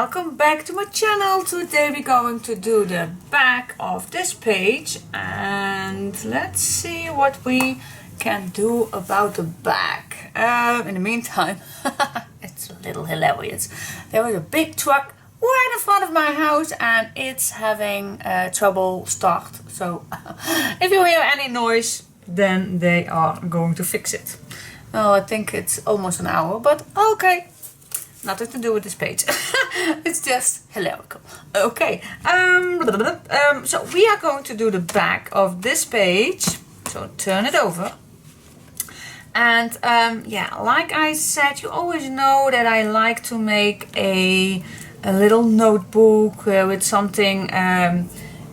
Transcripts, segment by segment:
welcome back to my channel. Today we're going to do the back of this page and let's see what we can do about the back. In the meantime, it's a little hilarious. There was a big truck right in front of my house and it's having trouble start. So if you hear any noise, then they are going to fix it. Well, I think it's almost an hour, but okay. Nothing to do with this page. It's just hilarical. Okay. So we are going to do the back of this page. So turn it over. And yeah, like I said, you always know that I like to make a little notebook with something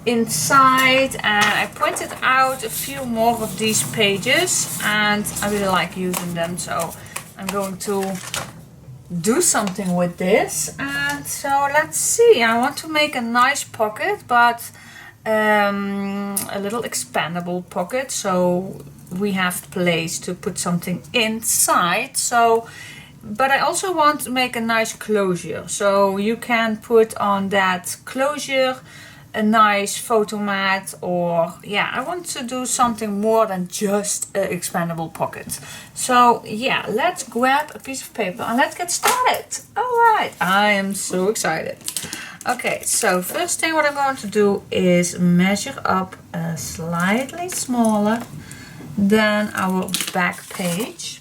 inside, and I printed out a few more of these pages and I really like using them, so I'm going to do something with this. And so let's see, I want to make a nice pocket, but a little expandable pocket, so we have place to put something inside. So but I also want to make a nice closure, so you can put on that closure a nice photo mat, or yeah, I want to do something more than just an expandable pocket. So yeah, let's grab a piece of paper and let's get started. Alright, I am so excited. Okay, so first thing what I'm going to do is measure up slightly smaller than our back page.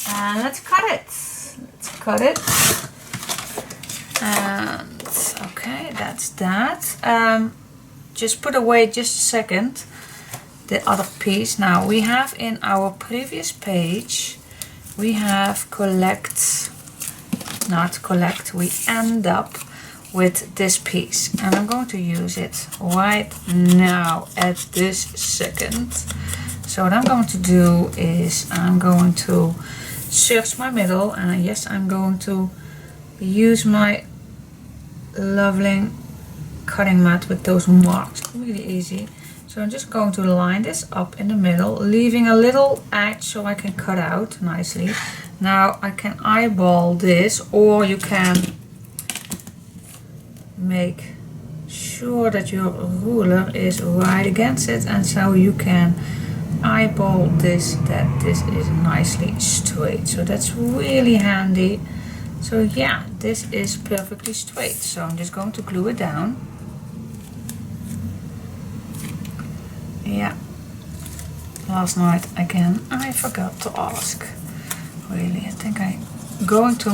And let's cut it. Let's cut it. And okay, that's that. Just put away just a second the other piece. Now we have in our previous page, we have we end up with this piece, and I'm going to use it right now at this second. So what I'm going to do is I'm going to search my middle, and yes, I'm going to use my lovely cutting mat with those marks. Really easy. So I'm just going to line this up in the middle, leaving a little edge so I can cut out nicely. Now I can eyeball this, or you can make sure that your ruler is right against it, and so you can eyeball this, that this is nicely straight. So that's really handy. So yeah, this is perfectly straight. So I'm just going to glue it down. Yeah. Last night again I forgot to ask. Really, I think I'm going to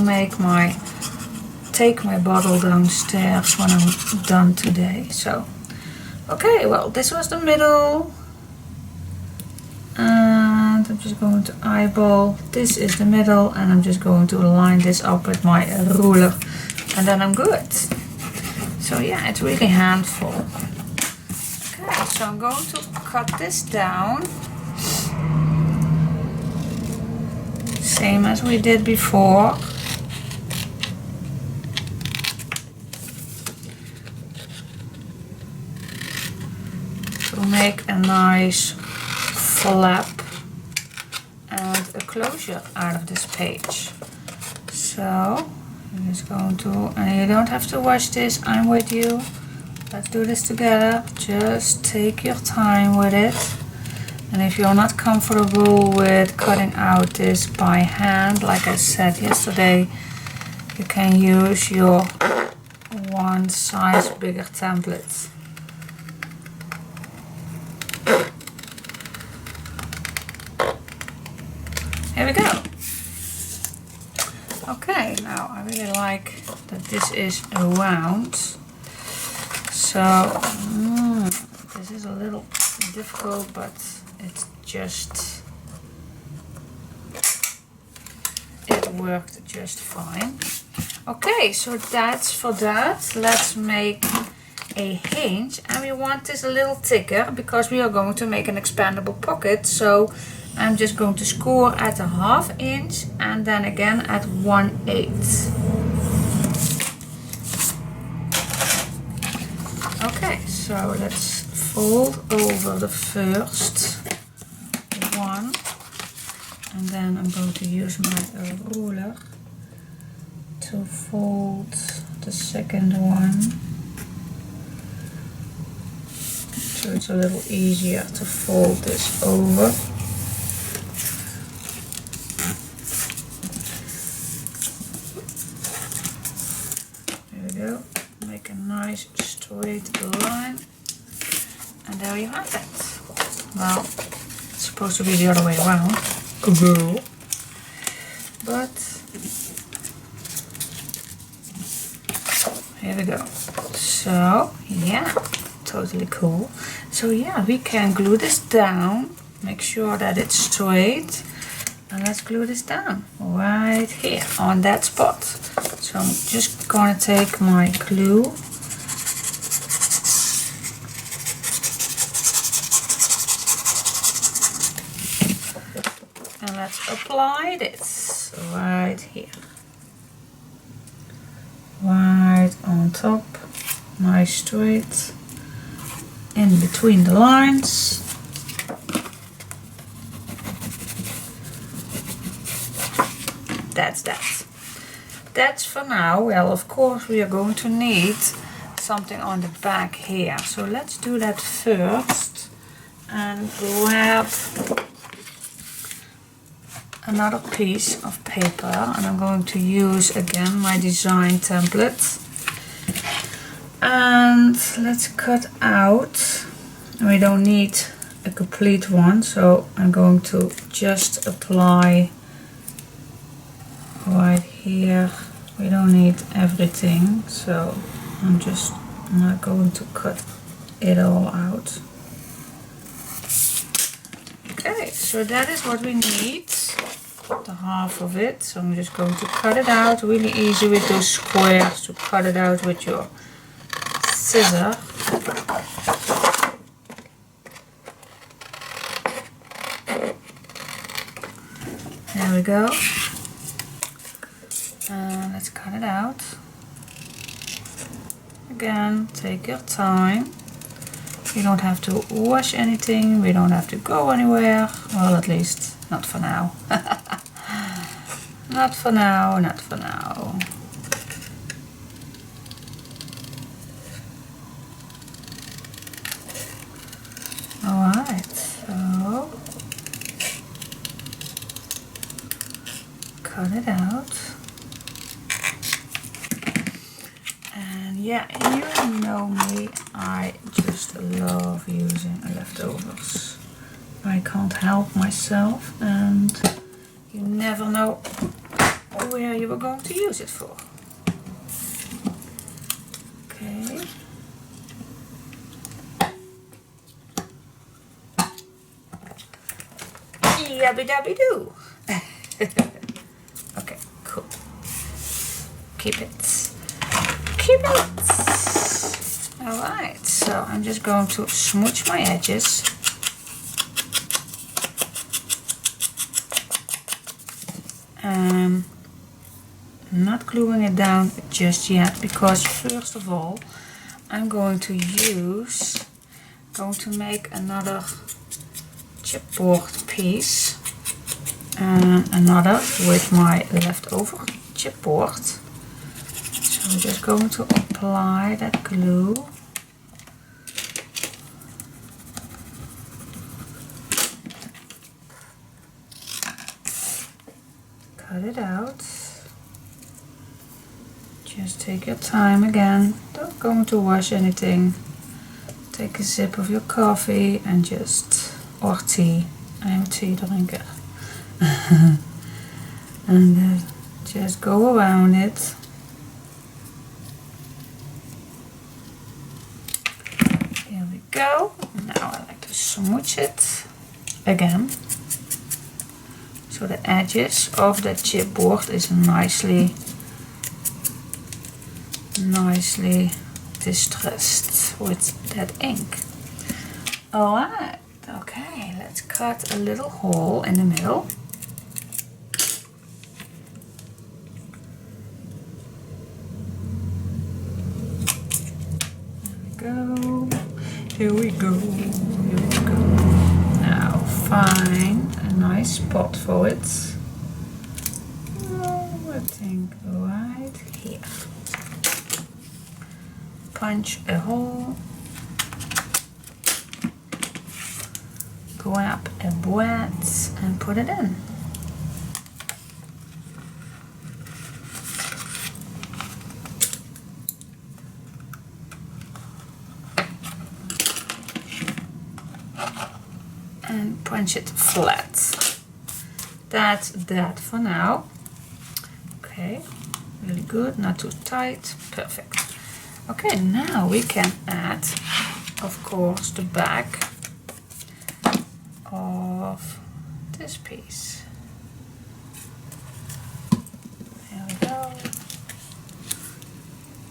take my bottle downstairs when I'm done today. So okay, well, this was the middle. And I'm just going to eyeball, this is the middle, and I'm just going to line this up with my ruler, and then I'm good. So yeah, it's really handful. Okay, so I'm going to cut this down, same as we did before. To make a nice flap and a closure out of this page. So I'm just going to, and you don't have to rush this, I'm with you. Let's do this together. Just take your time with it. And if you're not comfortable with cutting out this by hand, like I said yesterday, you can use your one size bigger template. Here we go. Okay, now I really like that this is round. So this is a little difficult, but it's just, it worked just fine. Okay, so that's for that. Let's make a hinge, and we want this a little thicker because we are going to make an expandable pocket. So I'm just going to score at a 1/2 inch and then again at 1/8. Okay, so let's fold over the first one, and then I'm going to use my ruler to fold the second one, so it's a little easier to fold this over. There we go. Make a nice straight line, and there you have it. Well, it's supposed to be the other way around, but here we go. So yeah, totally cool. So yeah, we can glue this down, make sure that it's straight, and let's glue this down right here on that spot. So I'm just gonna take my glue and let's apply this right here, right on top, nice straight in between the lines. That's that. That's for now. Well, of course we are going to need something on the back here, so let's do that first and grab another piece of paper, and I'm going to use again my design template, and let's cut out. We don't need a complete one, so I'm going to just apply right here. We don't need everything, so I'm just not going to cut it all out. Okay, so that is what we need, the half of it. So I'm just going to cut it out. Really easy with those squares to cut it out with your scissor. There we go. And let's cut it out. Again, take your time. You don't have to wash anything. We don't have to go anywhere. Well, at least not for now. Not for now, not for now. Alright, so cut it out. And yeah, you know me, I just love using leftovers. I can't help myself, and you never know where you were going to use it for. Okay. Yabby dabby doo. Okay, cool. Keep it. Keep it. Alright, so I'm just going to smooch my edges. I'm not gluing it down just yet, because first of all I'm going to make another chipboard piece and another with my leftover chipboard. So I'm just going to apply that glue. Cut it out. Just take your time again. Don't go to wash anything. Take a sip of your coffee and just, or tea. I am a tea drinker. And just go around it. Here we go. Now I like to smooch it again, so the edges of the chipboard is nicely distressed with that ink. Alright, okay, let's cut a little hole in the middle. Here we go, here we go. Now find a nice spot for it. Oh, I think right punch a hole, grab a board and put it in. And punch it flat. That's that for now. Okay, really good, not too tight, perfect. Okay, now we can add, of course, the back of this piece. There we go.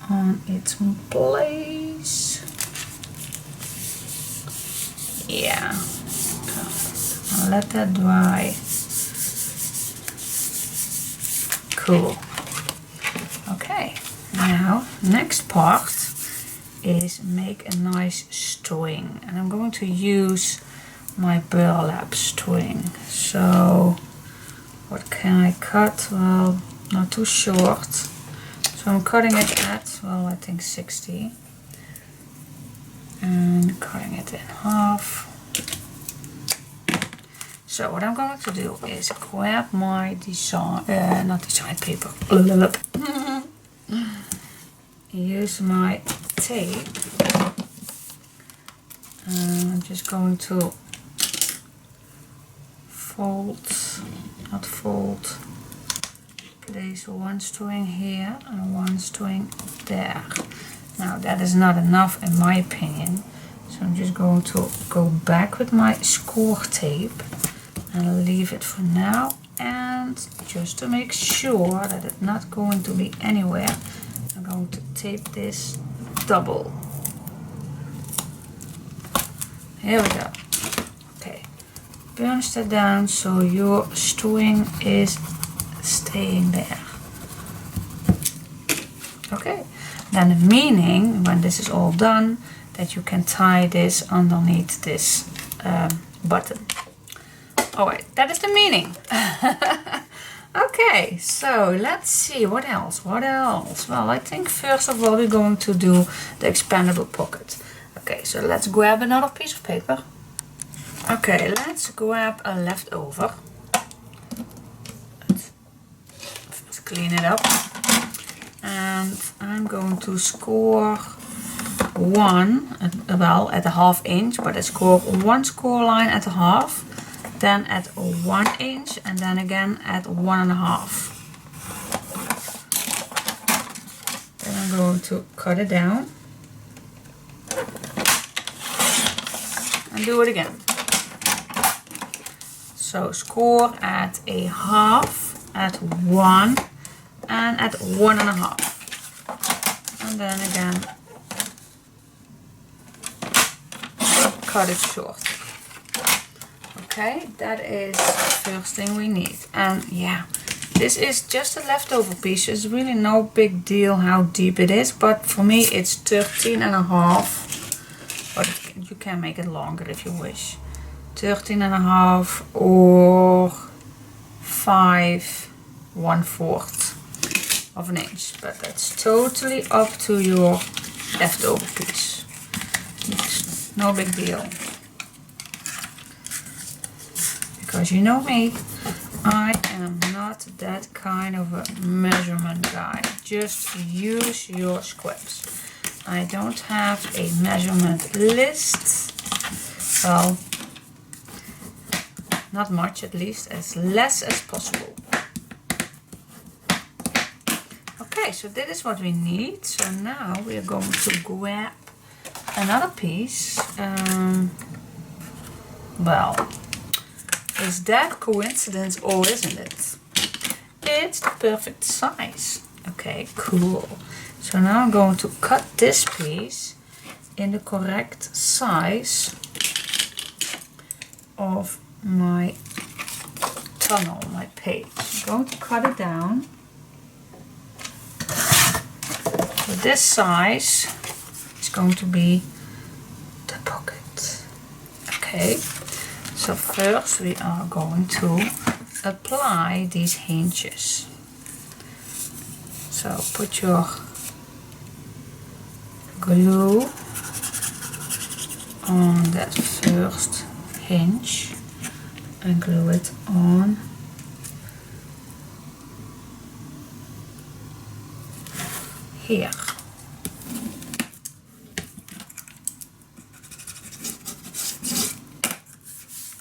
On its place. Yeah. I'll let that dry. Cool. Okay, now next part is make a nice string, and I'm going to use my burlap string. So what can I cut? Well, not too short. So I'm cutting it at, well, I think 60, and cutting it in half. So what I'm going to do is grab my not design paper, use my tape, and I'm just going to place one string here and one string there. Now that is not enough in my opinion, so I'm just going to go back with my score tape and leave it for now, and just to make sure that it's not going to be anywhere, I'm going to tape this double. Here we go. Okay, burnish that down so your string is staying there. Okay, then the meaning, when this is all done, that you can tie this underneath this button. Alright, that is the meaning. Okay, so let's see, what else? Well, I think first of all we're going to do the expandable pocket. Okay, so let's grab another piece of paper. Okay, let's grab a leftover. Let's clean it up. And I'm going to score one, well, at a ½ inch, but I score one score line at a half, then at 1 inch, and then again at 1.5. Then I'm going to cut it down and do it again. So score at a half, at 1, and at 1.5. And then again cut it short. Okay, that is the first thing we need. And yeah, this is just a leftover piece. It's really no big deal how deep it is, but for me it's 13.5. But you can make it longer if you wish. 13.5 or 5/1/4 of an inch. But that's totally up to your leftover piece. It's no big deal. Because you know me, I am not that kind of a measurement guy. Just use your scraps. I don't have a measurement list. Well, not much, at least, as less as possible. Okay, so that is what we need. So now we are going to grab another piece. Well, is that coincidence or isn't it? It's the perfect size. Okay, cool. So now I'm going to cut this piece in the correct size of my tunnel, my page. I'm going to cut it down. So this size is going to be the pocket. Okay. So first we are going to apply these hinges. So put your glue on that first hinge and glue it on here.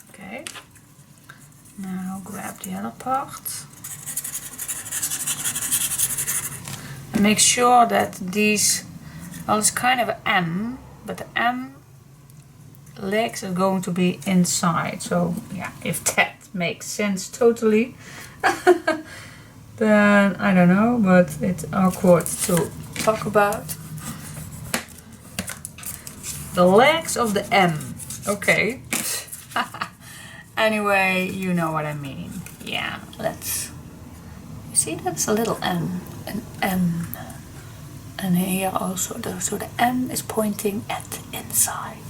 Okay, now grab the other part and make sure that these, well, it's kind of an M, but the M legs are going to be inside. So yeah, if that makes sense totally, then I don't know, but it's awkward to talk about. The legs of the M. Okay. Anyway, you know what I mean. Yeah, let's. You see, that's a little M, an M. And here also, so the M is pointing at the inside.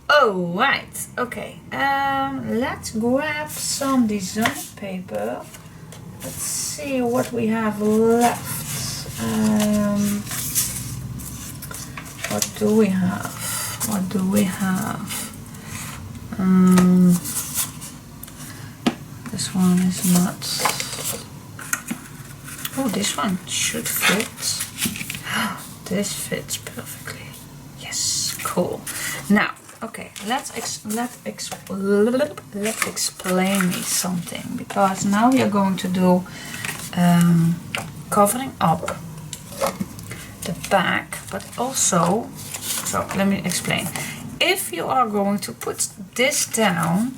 Oh, right. Okay. Let's grab some design paper. Let's see what we have left. What do we have? What do we have? This one is not. Oh, this one should fit. This fits perfectly. Yes, cool. Now, okay, let's explain me something, because now we are going to do covering up the back, but also, so let me explain. If you are going to put this down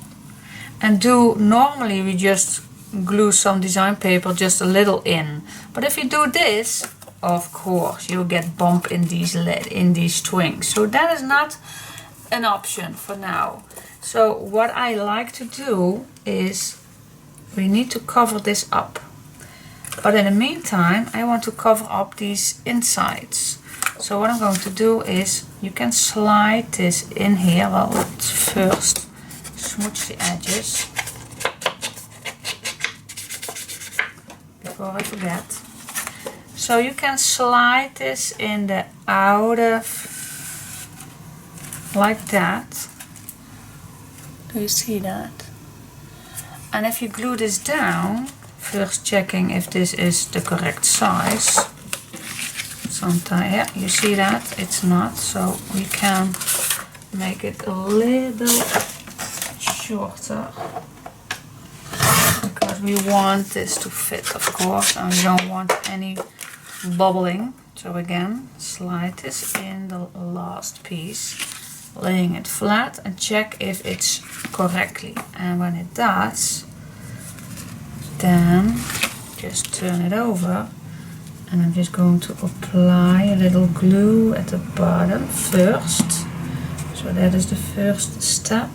and do, normally we just glue some design paper just a little in, but if you do this, of course you'll get bump in these strings, so that is not an option for now. So what I like to do is, we need to cover this up, but in the meantime I want to cover up these insides. So what I'm going to do is, you can slide this in here. Well, let's first smooch the edges before I forget. So you can slide this in the outer, like that. Do you see that? And if you glue this down, first checking if this is the correct size. Sometimes, yeah, you see that it's not, so we can make it a little shorter, because we want this to fit, of course, and we don't want any bubbling. So again, slide this in the last piece, laying it flat, and check if it's correctly. And when it does, then just turn it over, and I'm just going to apply a little glue at the bottom first. So that is the first step,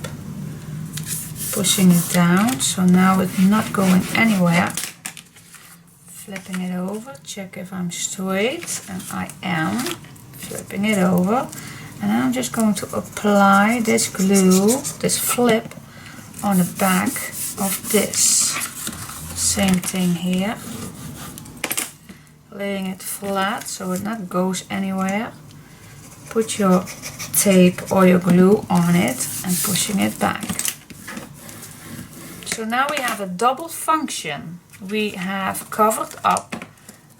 pushing it down, so now it's not going anywhere. Flipping it over, check if I'm straight, and I am. Flipping it over, and I'm just going to apply this glue, this flip, on the back of this. Same thing here, laying it flat so it not goes anywhere. Put your tape or your glue on it and pushing it back. So now we have a double function. We have covered up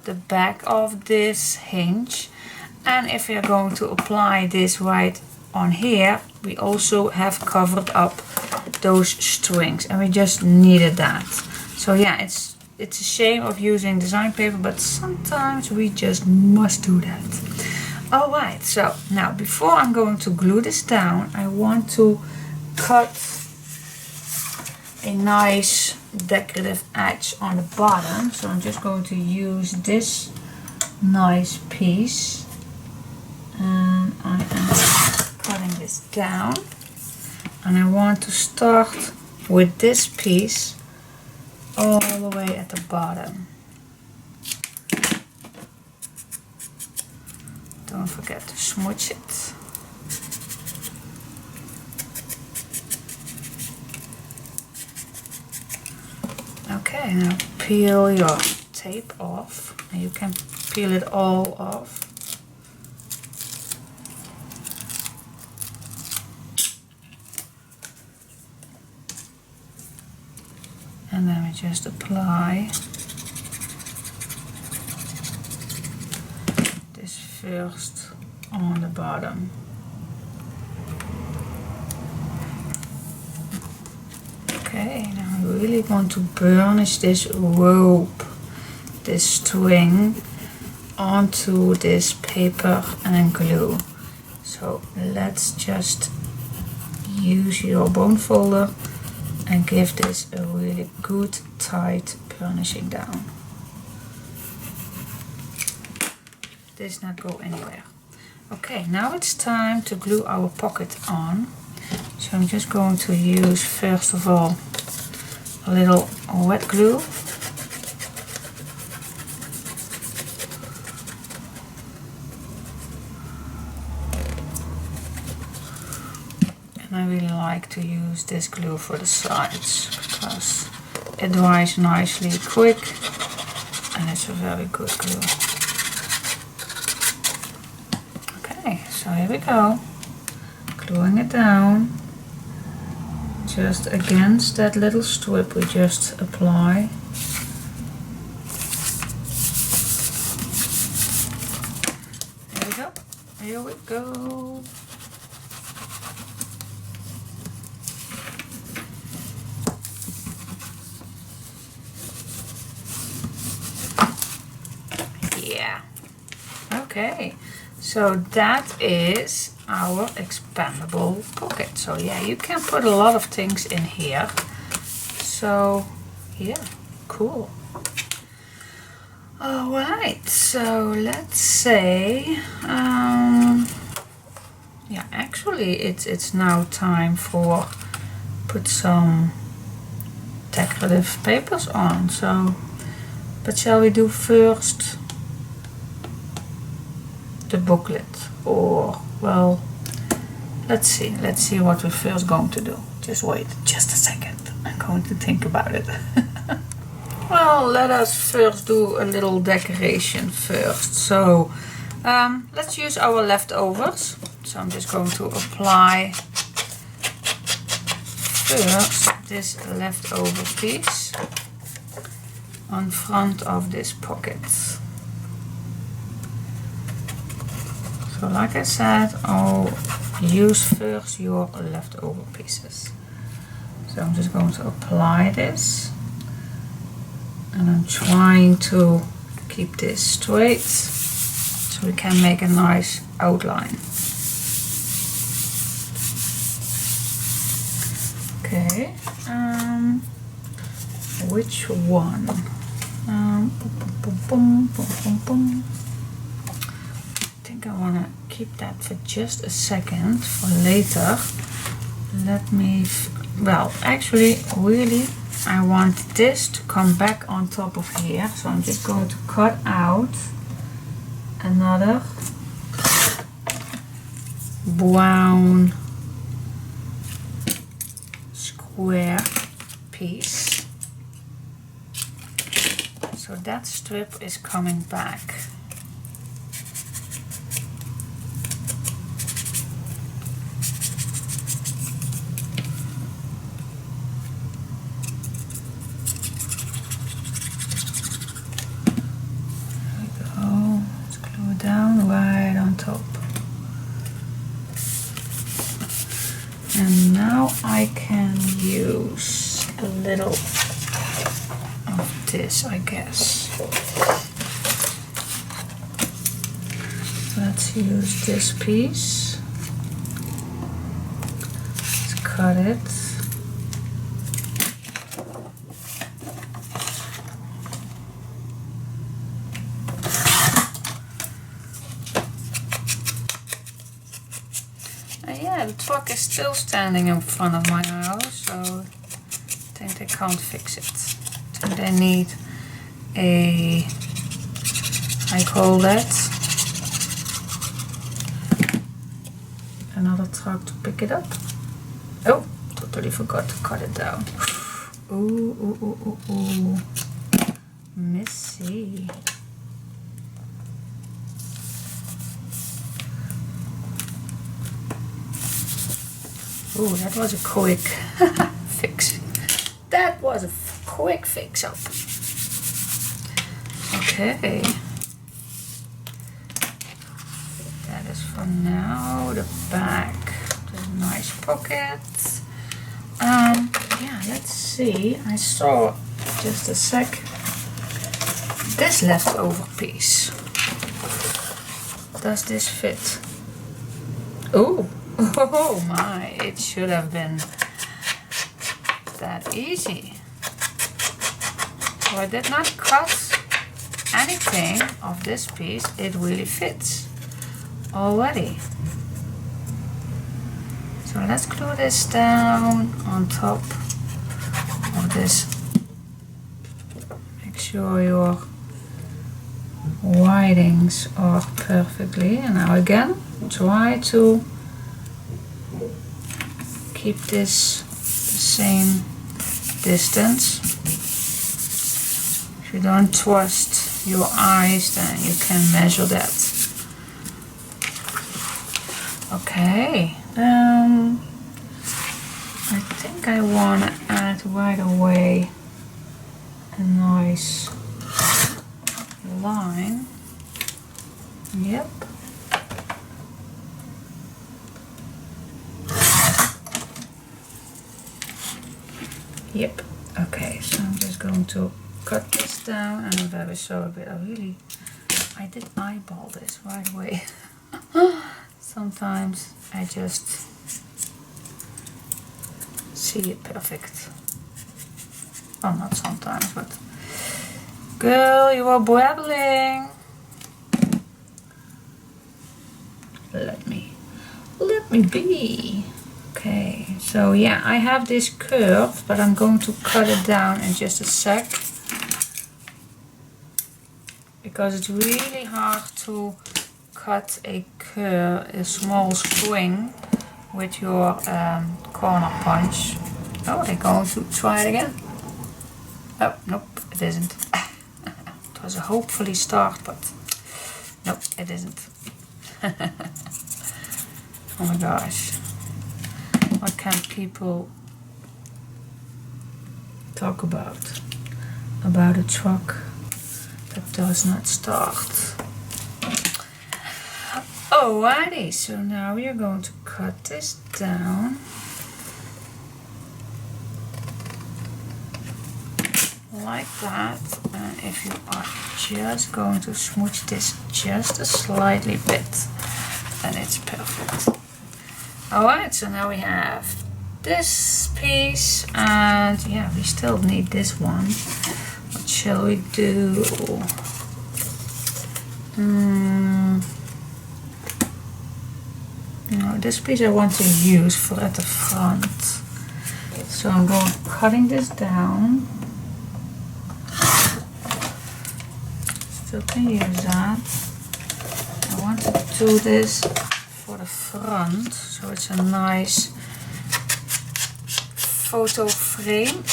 the back of this hinge, and if we are going to apply this right on here, we also have covered up those strings, and we just needed that. So yeah, it's a shame of using design paper, but sometimes we just must do that. Alright, so now before I'm going to glue this down, I want to cut a nice decorative edge on the bottom. So I'm just going to use this nice piece, and I am cutting this down, and I want to start with this piece all the way at the bottom. Don't forget to smooch it. Okay, now peel your tape off, and you can peel it all off. And then we just apply this first on the bottom. Okay, now I really want to burnish this rope, this string, onto this paper and glue. So let's just use your bone folder and give this a really good tight burnishing down. This not go anywhere. Okay, now it's time to glue our pocket on. So I'm just going to use first of all a little wet glue. And I really like to use this glue for the sides because it dries nicely quick and it's a very good glue. Okay, so here we go. Gluing it down just against that little strip we just apply. There we go. Here we go. Yeah. Okay. So that is our expandable pocket. So yeah, you can put a lot of things in here. So yeah, cool. Alright, so let's say yeah, actually it's now time for put some decorative papers on. So, but shall we do first the booklet, or well, let's see what we're first going to do. Just wait just a second, I'm going to think about it. Well, let us first do a little decoration first. So let's use our leftovers. So I'm just going to apply first this leftover piece on front of this pocket. So like I said, I'll use first your leftover pieces. So I'm just going to apply this, and I'm trying to keep this straight so we can make a nice outline. Okay, which one? I want to keep that for just a second for later. Let me, well, actually really I want this to come back on top of here, so I'm just going to cut out another brown square piece, so that strip is coming back. Down right on top. And now I can use a little of this, I guess. Let's use this piece. Let's cut it. Yeah, the truck is still standing in front of my house, so I think they can't fix it. I think they need a, I call that, another truck to pick it up. Oh, totally forgot to cut it down. Ooh, ooh, ooh, ooh, ooh. Missy. Oh, that was a quick fix. That was a quick fix up. Okay. That is for now. The back. The nice pocket. Yeah, let's see. I saw just a sec. This leftover piece. Does this fit? Oh, oh my, it should have been that easy. So I did not cut anything of this piece. It really fits already. So let's glue this down on top of this. Make sure your windings are perfectly. And now again, try to keep this the same distance. If you don't trust your eyes, then you can measure that. Okay. I think I want to add right away a nice line. Yep. Yep. Okay, so I'm just going to cut this down, and I'm very sorry, but I did eyeball this right away. Sometimes I just see it perfect. Oh, not sometimes, but girl, you are babbling. Let me be. Okay, so yeah, I have this curve, but I'm going to cut it down in just a sec, because it's really hard to cut a curve, a small string with your corner punch. Oh, they're going to try it again. Oh, nope, it isn't. It was a hopefully start, but nope, it isn't. Oh my gosh. What can people talk about? About a truck that does not start. Alrighty, so now we are going to cut this down. Like that. And if you are just going to smooch this just a slightly bit, then it's perfect. Alright, so now we have this piece, and yeah, we still need this one. What shall we do? No, this piece I want to use for at the front. So I'm going cutting this down. Still can use that. I want to do this for the front, so it's a nice photo frame,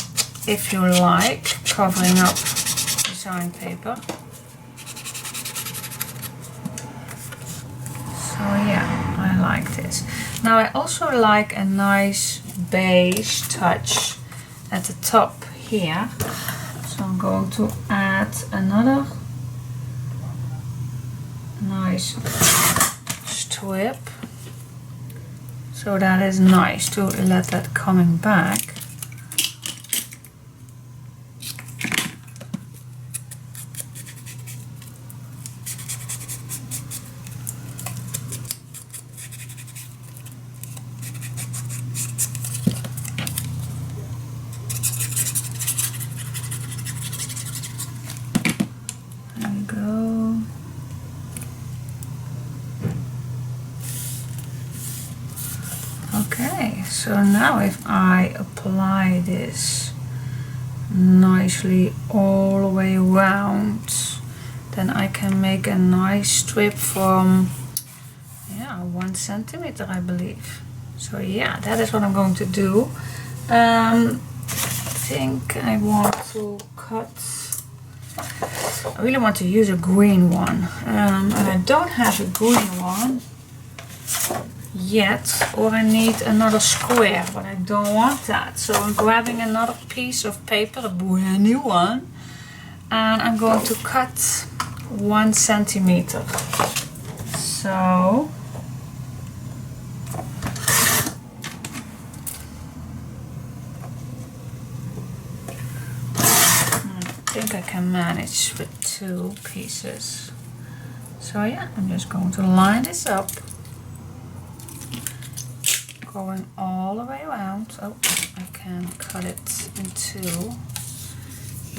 if you like, covering up design paper. So yeah, I like this. Now I also like a nice beige touch at the top here. So I'm going to add another nice strip. So that is nice to let that coming back. There we go. Okay, so now if I apply this nicely all the way around, then I can make a nice strip from 1 centimeter, I believe. So yeah, that is what I'm going to do. I think I want to cut, I really want to use a green one, and I don't have a green one. yet, or I need another square, but I don't want that. So I'm grabbing another piece of paper, a brand new one, and I'm going to cut 1 centimeter. So I think I can manage with 2 pieces. So yeah, I'm just going to line this up, going all the way around. Oh, I can cut it in 2.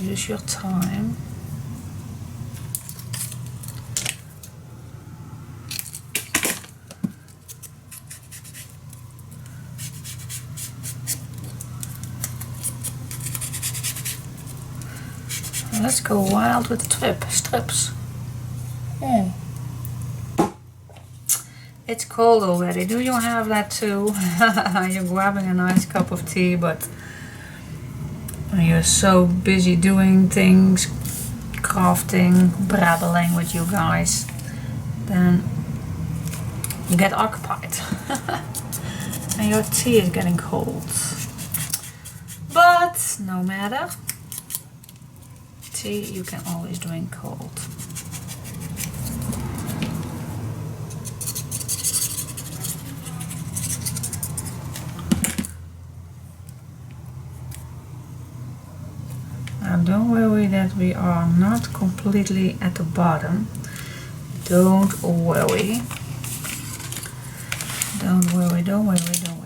Use your time. Let's go wild with the strips. Oh. It's cold already. Do you have that too? You're grabbing a nice cup of tea, but you're so busy doing things, crafting, brabbling with you guys, then you get occupied. And your tea is getting cold. But no matter. Tea you can always drink cold. Now don't worry that we are not completely at the bottom. Don't worry. Don't worry, don't worry, don't worry.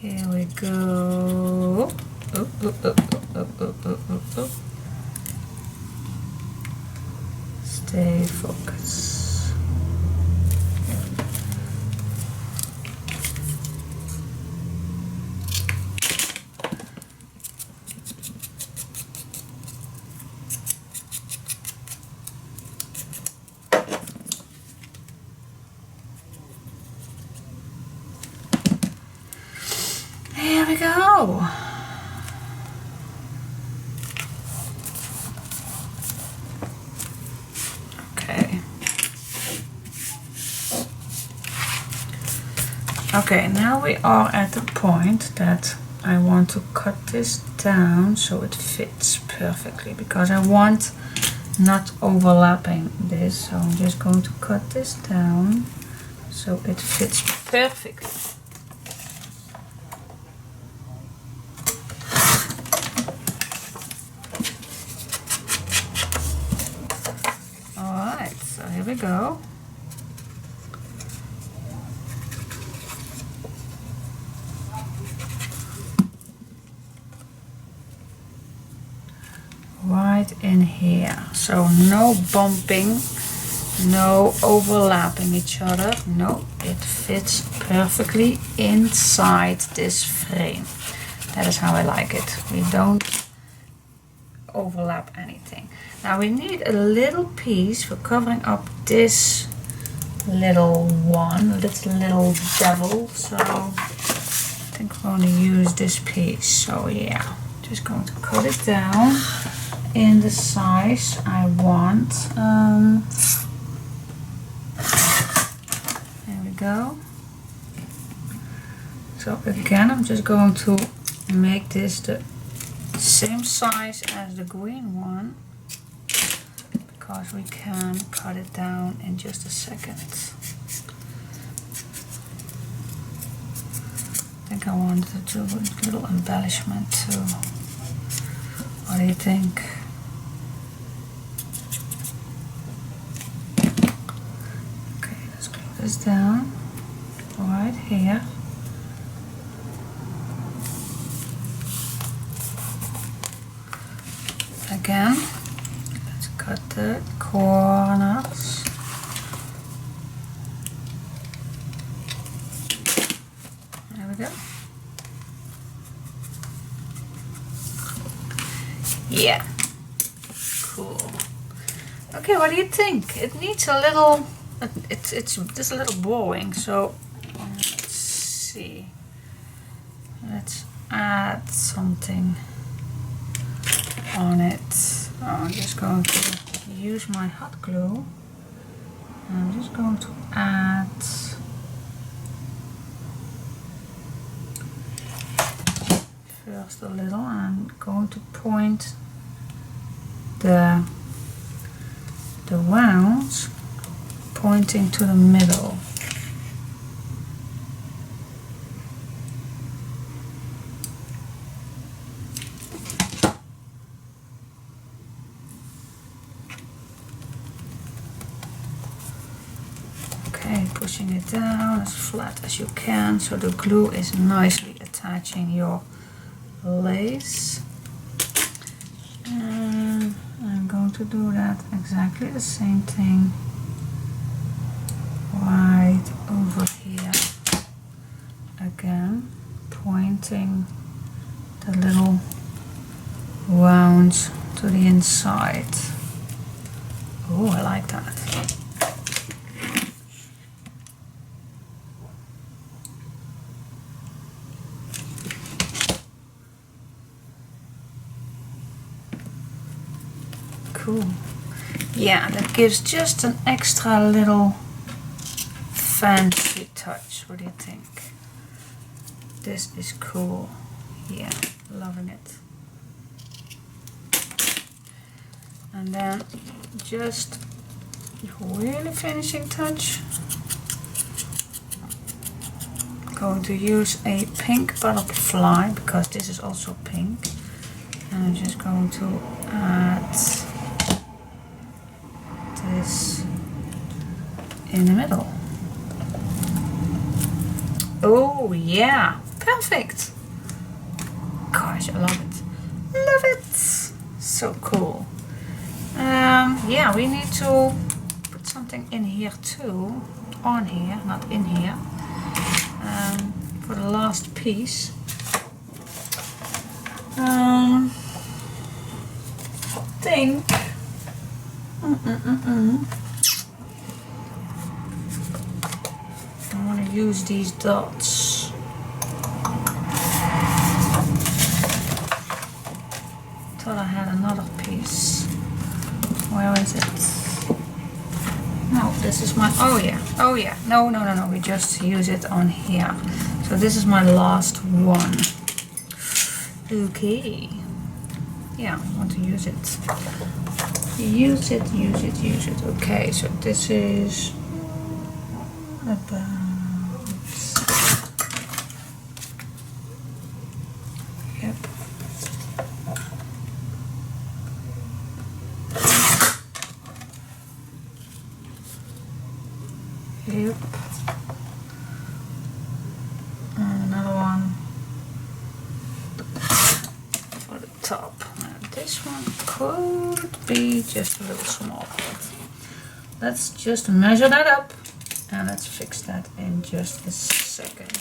Here we go. Stay focused. Here we go. Okay. Okay, now we are at the point that I want to cut this down so it fits perfectly, because I want not overlapping this. So I'm just going to cut this down so it fits perfectly. Alright, so here we go. Right in here. So no bumping, no overlapping each other. No, it fits perfectly inside this frame. That is how I like it. We don't overlap anything. Now we need a little piece for covering up this little one, this little devil. So I think we're going to use this piece. So yeah, just going to cut it down in the size I want. There we go. So again, I'm just going to make this the same size as the green one, because we can cut it down in just a second. I think I want to do a little embellishment too. What do you think? Okay, let's glue this down right here. Again, let's cut the corners. There we go. Yeah, cool. Okay, what do you think? It needs a it's just a little boring. So let's see. Let's add something on it. So I'm just going to use my hot glue. I'm just going to add first a little, and I'm going to point the rounds pointing to the middle. Okay, pushing it down as flat as you can so the glue is nicely attaching your lace. And I'm going to do that exactly the same thing right over here. Again, pointing the little rounds to the inside. Oh, I like that. Cool. Yeah, that gives just an extra little fancy touch. What do you think? This is cool. Yeah, loving it. And then just really finishing touch. I'm going to use a pink butterfly because this is also pink. And I'm just going to add this in the middle. Oh yeah, perfect. Gosh, I love it. Love it. So cool. Yeah, we need to put something in here too. On here, not in here. For the last piece. I think I want to use these dots. Thought I had another piece. Where is it? No, this is my, oh yeah, no, we just use it on here. So this is my last one. Okay. Yeah, I want to use it. Use it. Okay, so this is about, yep. Yep. And another one for the top. And this one could be just a little small. But let's just measure that up and let's fix that in just a second.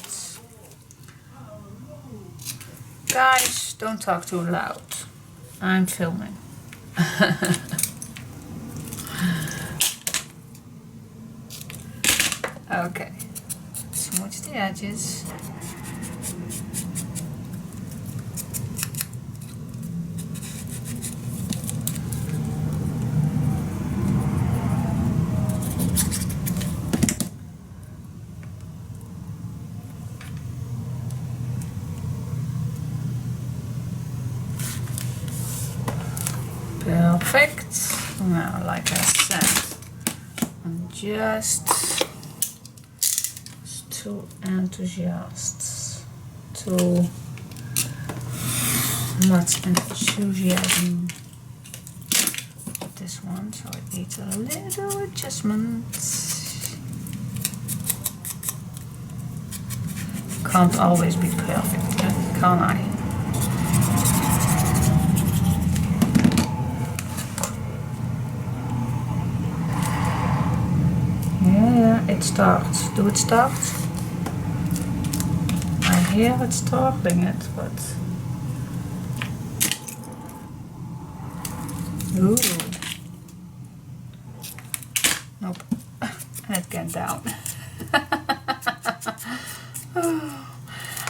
Guys, don't talk too loud. I'm filming. Okay, smooch the edges. Perfect. Now, like I said, I'm just too enthusiastic, too much enthusiasm with this one, so it needs a little adjustment. Can't always be perfect, can I? Yeah, it starts. Do it start? I hear it starting it, but... Ooh. Nope. Let's get down.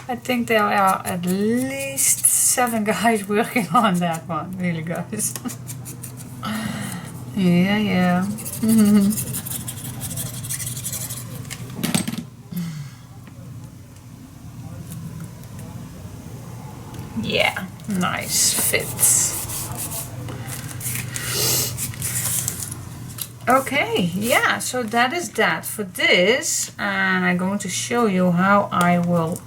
I think there are at least 7 guys working on that one, really guys. Yeah. Yeah, nice fits. Okay, yeah, so that is that for this, and I'm going to show you how I will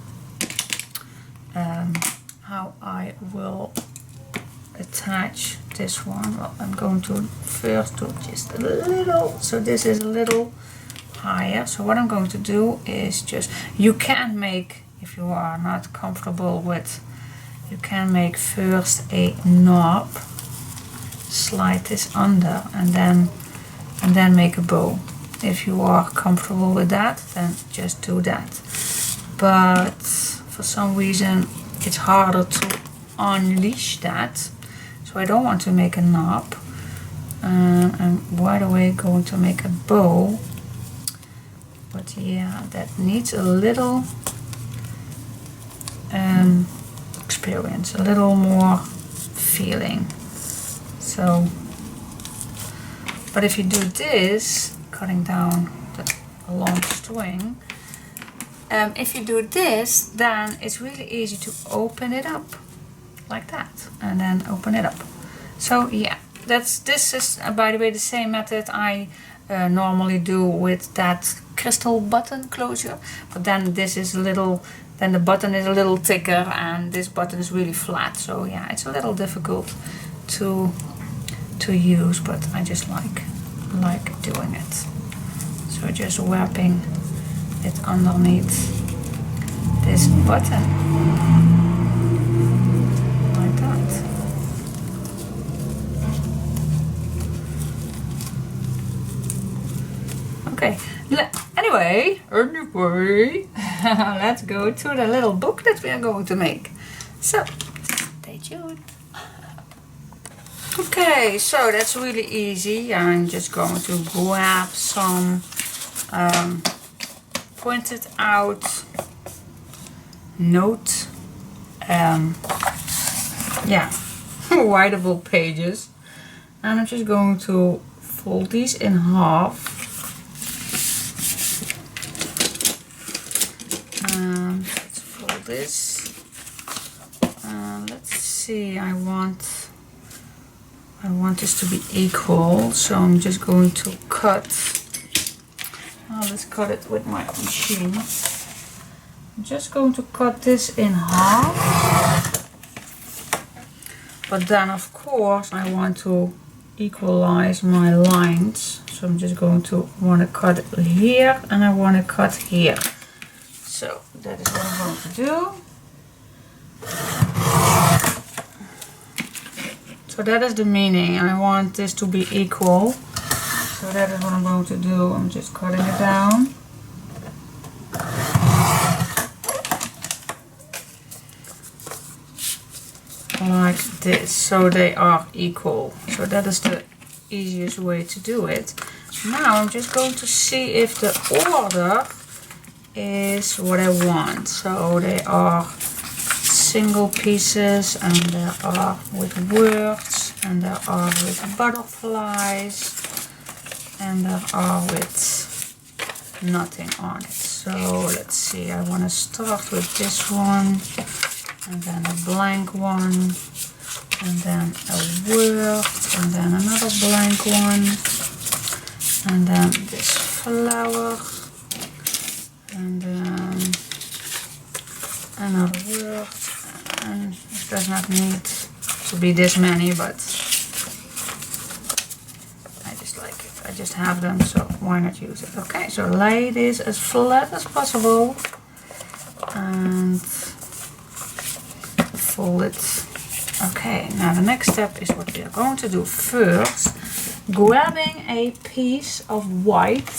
attach this one. Well, I'm going to first do just a little, so this is a little higher. So what I'm going to do is just, you can make, if you are not comfortable with, you can make first a knob, slide this under, and then make a bow. If you are comfortable with that, then just do that. But for some reason it's harder to unleash that, so I don't want to make a knob. I'm right away going to make a bow, but yeah, that needs a little experience, a little more feeling. So, but if you do this, cutting down a long string, if you do this, then it's really easy to open it up like that, and then open it up. So yeah, this is by the way the same method I normally do with that crystal button closure, but then this is a little, then the button is a little thicker and this button is really flat. So yeah, it's a little difficult to use, but I just like doing it. So just wrapping it underneath this button like that. Okay, anyway, let's go to the little book that we are going to make. So stay tuned. Okay, so that's really easy. I'm just going to grab some pointed out note, writable pages, and I'm just going to fold these in half, and let's fold this, let's see, I want this to be equal, so I'm just going to cut. Let's cut it with my machine. I'm just going to cut this in half, but then of course I want to equalize my lines, so I'm just going to want to cut it here and I want to cut here. So that is what I'm going to do. So that is the meaning. I want this to be equal. So that is what I'm going to do. I'm just cutting it down. Like this. So they are equal. So that is the easiest way to do it. Now I'm just going to see if the order is what I want. So they are single pieces, and there are with words, and there are with butterflies, and there are with nothing on it. So let's see, I want to start with this one, and then a blank one, and then a word, and then another blank one, and then this flower, and then another word. And it does not need to be this many, but I just like it. I just have them, so why not use it? Okay, so lay this as flat as possible and fold it. Okay, now the next step is what we are going to do first. Grabbing a piece of white,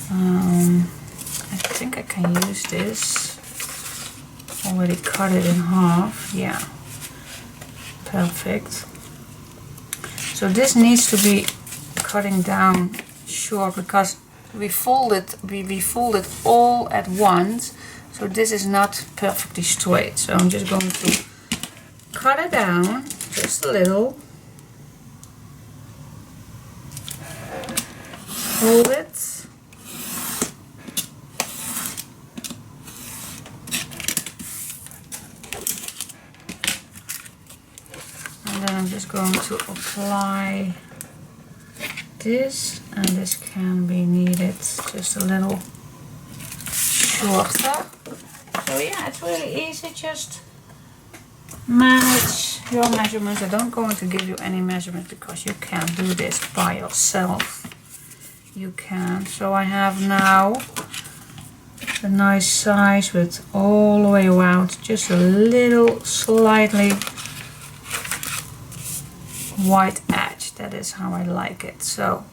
and I think I can use this. Already cut it in half. Yeah, perfect. So this needs to be cutting down short because we fold it all at once, so this is not perfectly straight. So I'm just going to cut it down just a little, fold it, and then I'm just going to apply this, and this can be needed just a little shorter. So yeah, it's really easy, just manage your measurements. I don't going to give you any measurements because you can't do this by yourself. You can. So I have now a nice size with all the way around, just a little slightly white edge. That is how I like it. So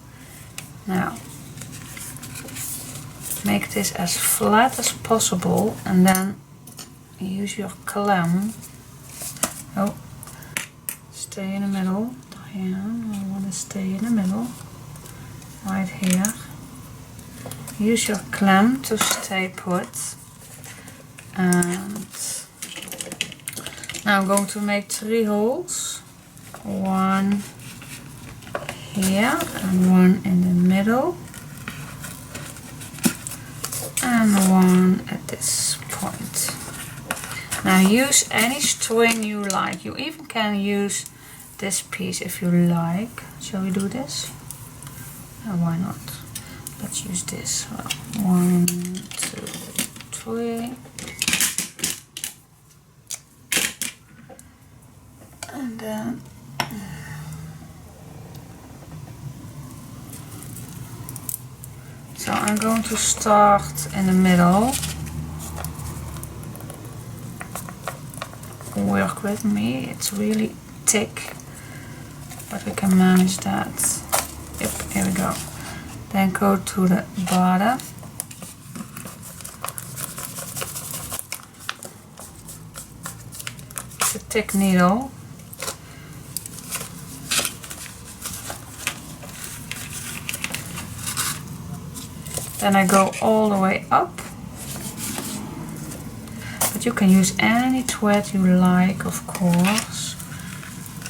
now make this as flat as possible, and then use your clamp. Oh, stay in the middle, Diane. I want to stay in the middle, right here. Use your clamp to stay put. And now I'm going to make 3 holes. One here and one in the middle, and one at this point. Now use any string you like. You even can use this piece if you like. Shall we do this? Oh, why not? Let's use this. Well, 1, 2, 3. And then so I'm going to start in the middle. Work with me, it's really thick, but we can manage that. Yep, here we go. Then go to the bottom. It's a thick needle. Then I go all the way up. But you can use any thread you like, of course.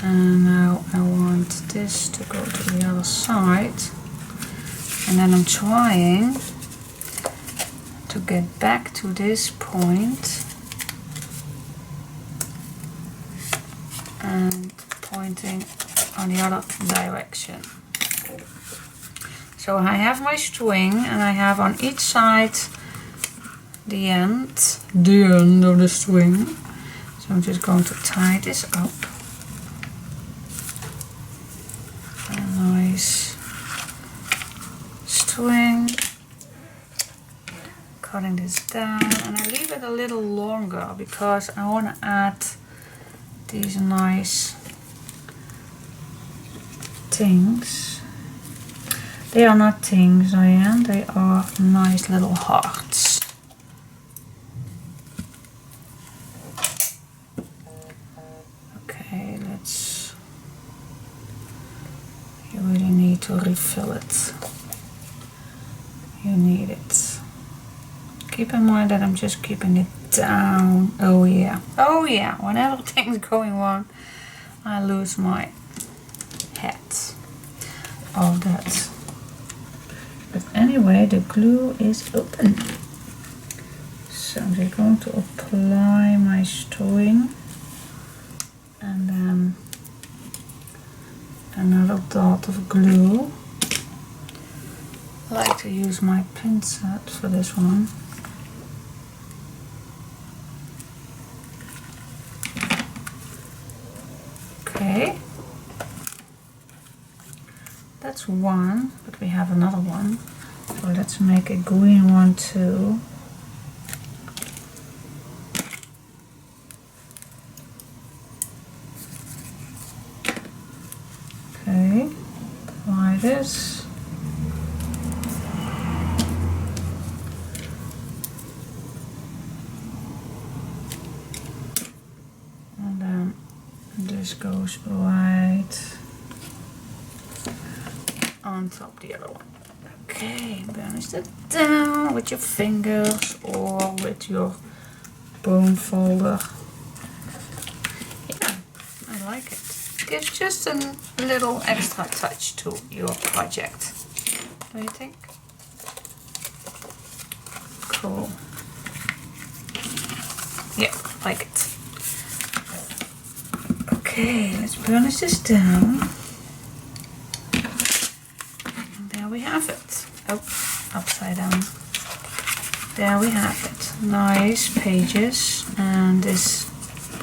And now I want this to go to the other side. And then I'm trying to get back to this point and pointing on the other direction. So I have my string, and I have on each side the end of the string. So I'm just going to tie this up. A nice string. Cutting this down, and I leave it a little longer because I want to add these nice things. They are not things, Diane, they are nice little hearts. Okay, let's... You really need to refill it. You need it. Keep in mind that I'm just keeping it down. Oh yeah. Oh yeah, whenever things going wrong, I lose my head of that. But anyway, the glue is open. So I'm just going to apply my string, and then another dot of glue. I like to use my pincet for this one. Okay. That's one, but we have another one. So let's make a green one too. Okay, apply this. And then this goes right on top the other one. Okay, burnish that down with your fingers or with your bone folder. Yeah, I like it. Gives just a little extra touch to your project. Do you think? Cool. Yeah, like it. Okay, let's burnish this down. And there we have it. Oh, upside down. There we have it. Nice pages, and this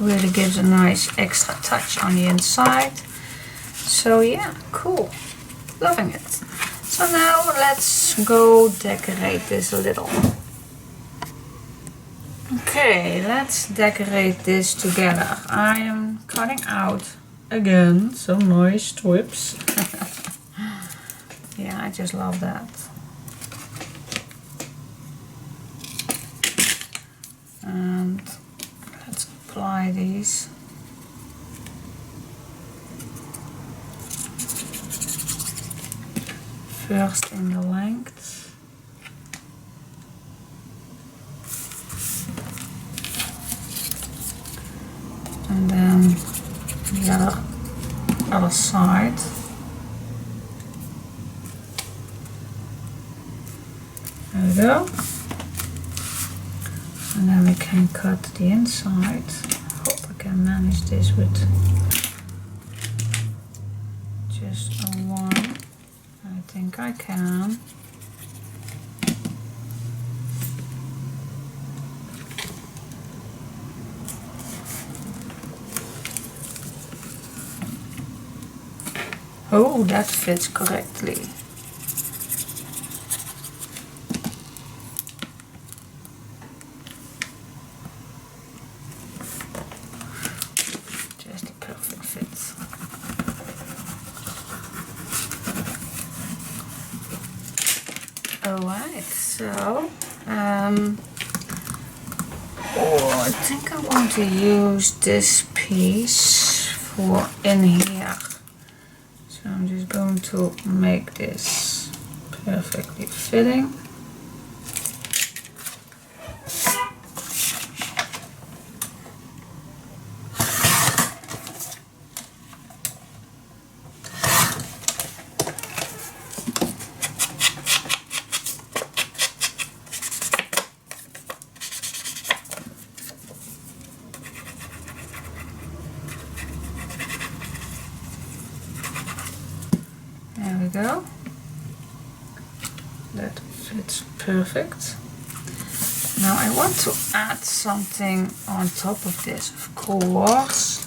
really gives a nice extra touch on the inside. So yeah, cool. Loving it. So now let's go decorate this a little. Okay, let's decorate this together. I am cutting out again some nice strips. Yeah, I just love that. And let's apply these. First in the length. And then the other side. There we go. And then we can cut the inside. Hope I can manage this with just a one. I think I can. Oh, that fits correctly. Just a perfect fit. Alright, so I think I want to use this piece for in here. So I'm just going to make this perfectly fitting. There we go. That fits perfect. Now I want to add something on top of this, of course.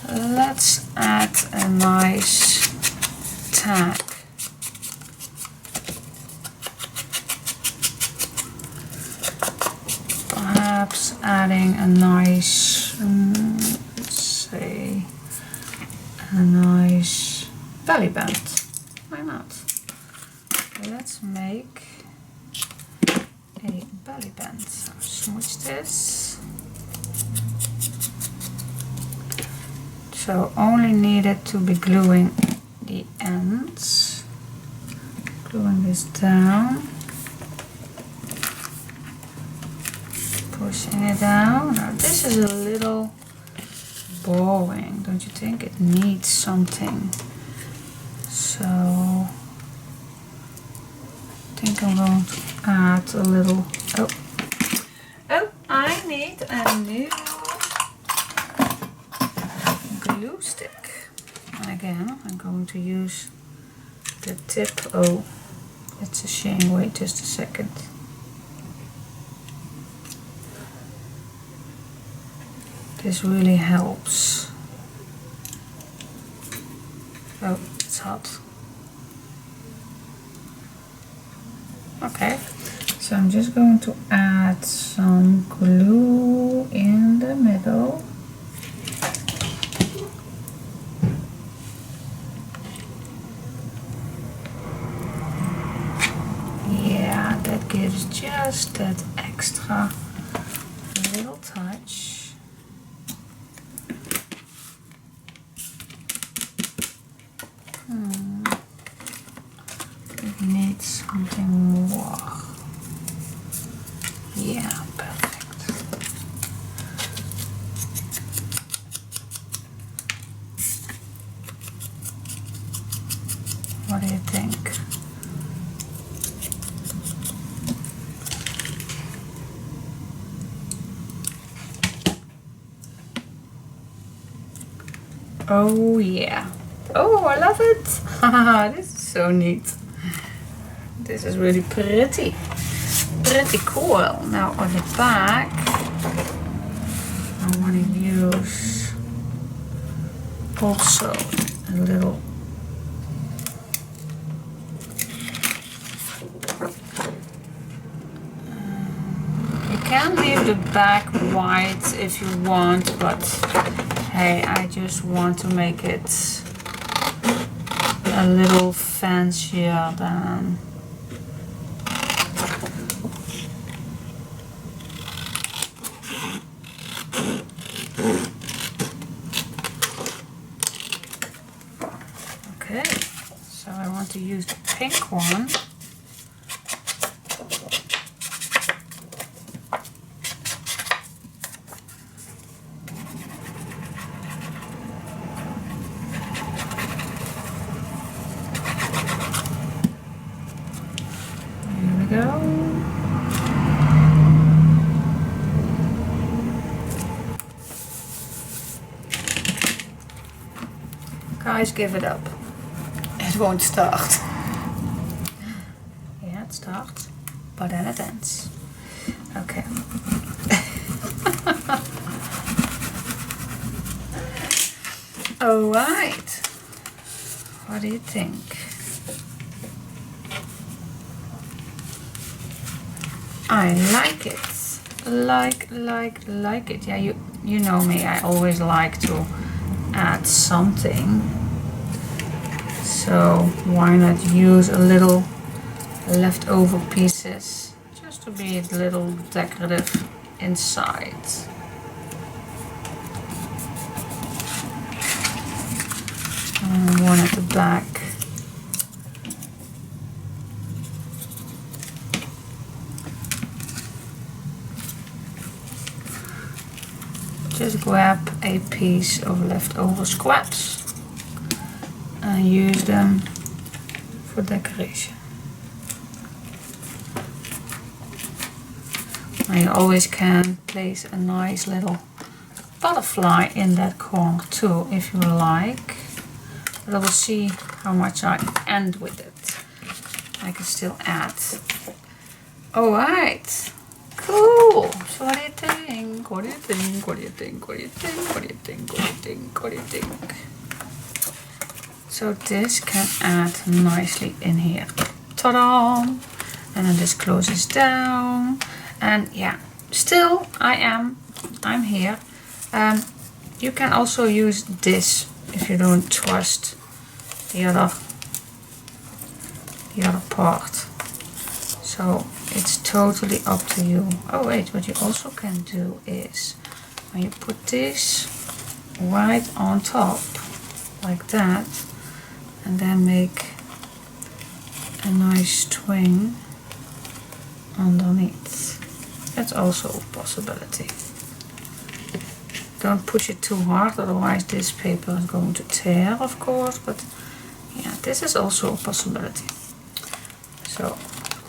Let's add a nice tag. Perhaps adding a nice, let's say, a nice belly band. Why not? Let's make a belly band. So smooch this. So only needed to be gluing the ends. Gluing this down. Pushing it down. Now this is a little boring, don't you think? It needs something. So I think I'm going to add a little, oh, I need a new glue stick. And again, I'm going to use the tip. Oh, that's a shame. Wait just a second. This really helps. Oh, it's hot. Okay, so I'm just going to add some glue in the middle. Yeah, that gives just that extra little touch. It needs some What do you think? Oh yeah. Oh, I love it. This is so neat. This is really pretty. Pretty cool. Now on the back, I want to use also a little you can leave the back white if you want, but hey, I just want to make it a little fancier than okay, so I want to use the pink one. Here we go. Guys, give it up. It won't start. Yeah, it starts, but then it ends. Okay. Alright. What do you think? I like it. Like it. Yeah, you know me. I always like to add something. So why not use a little leftover pieces just to be a little decorative inside. And one at the back. Just grab a piece of leftover scraps and use them for decoration. And you always can place a nice little butterfly in that corner too if you like. But I will see how much I end with it. I can still add. Alright. Cool. So what do you think? What do you think? What do you think? What do you think? What do you think? What do you think? What do you think? So this can add nicely in here. Ta-da! And then this closes down. And yeah, still I'm here. You can also use this if you don't trust the other part. So it's totally up to you. Oh wait, what you also can do is when you put this right on top like that and then make a nice string underneath. That's also a possibility. Don't push it too hard, otherwise this paper is going to tear, of course, but yeah, this is also a possibility. So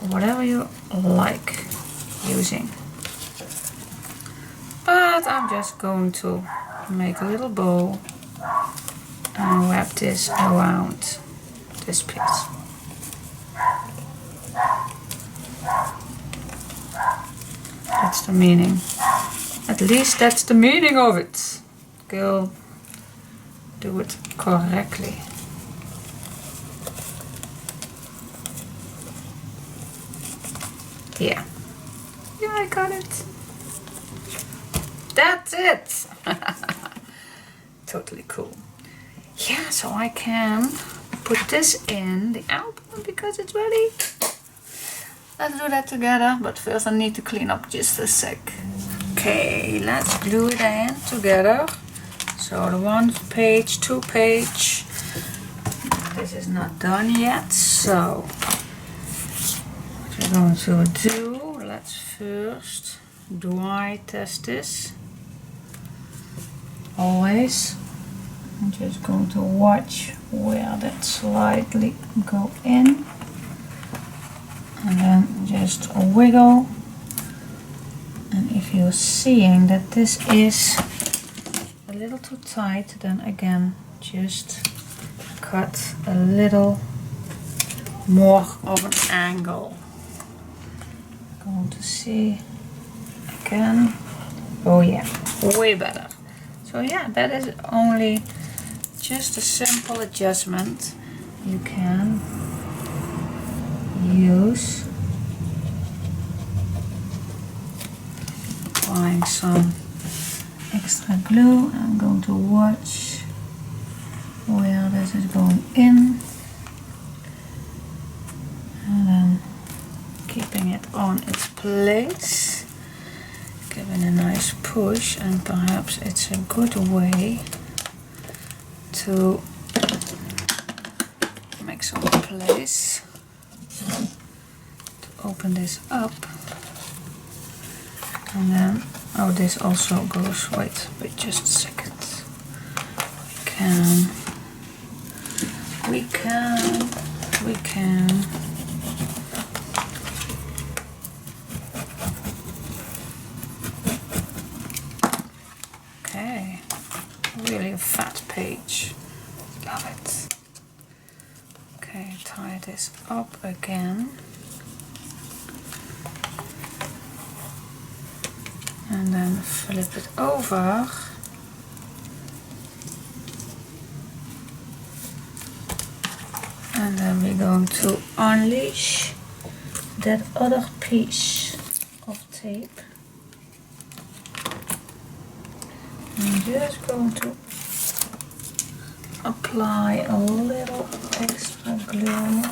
whatever you like using. But I'm just going to make a little bow and wrap this around this piece. That's the meaning. At least that's the meaning of it. Girl, do it correctly. Yeah. Yeah, I got it. That's it. Totally cool. Yeah, so I can put this in the album because it's ready. Let's do that together, but first I need to clean up just a sec. Okay, let's glue it in together. So the 1 page, 2 page. This is not done yet, so what we're going to do, let's first dry test this. Always. I'm just going to watch where that slightly go in, and then just a wiggle. And if you're seeing that this is a little too tight, then again just cut a little more of an angle. Going to see again. Oh yeah, way better. So yeah, that is only just a simple adjustment you can use. Applying some extra glue. I'm going to watch where this is going in, and then keeping it on its place, giving a nice push, and perhaps it's a good way to make some place to open this up. And then, oh, this also goes, wait just a second. We can. Okay, really a fat page, love it. Okay, tie this up again. And then flip it over. And then we're going to unleash that other piece of tape. I'm just going to apply a little extra glue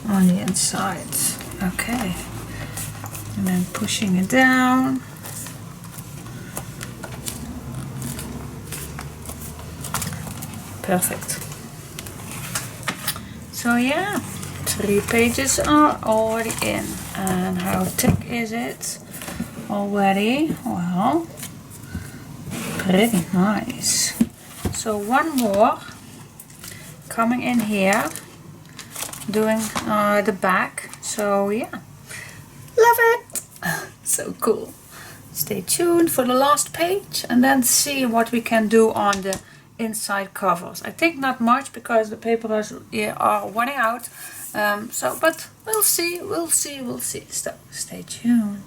on the inside. Okay, and then pushing it down. Perfect. So yeah, 3 pages are already in. And how thick is it already? Well, pretty nice. So one more coming in here, doing the back. So yeah, love it. So cool. Stay tuned for the last page and then see what we can do on the inside covers. I think not much because the papers are running out. But we'll see. So stay tuned.